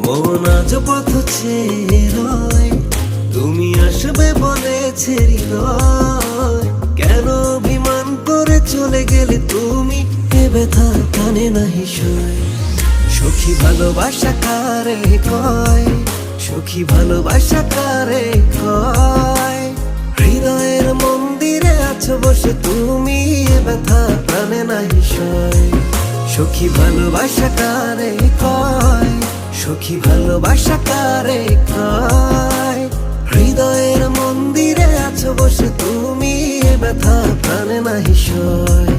মন আজ পথ চেয়ে রয়, তুমি আসবে বলেছে হৃদয়। কেন অভিমান করে চলে গেলে তুমি, এ ব্যথা কানে নাহি সয়। সখী ভালোবাসা কারে কয়, সখী ভালোবাসা কারে কয়। হৃদয়ের মন্দিরে আছো বসে তুমি, এ ব্যথা কানে নাহি সয়। সখী ভালোবাসা কারে কয়, সখী ভালোবাসা কারে কয়। হৃদয়ের মন্দিরে আছো বসে তুমি, এ ব্যথা প্রাণে নাহি সয়।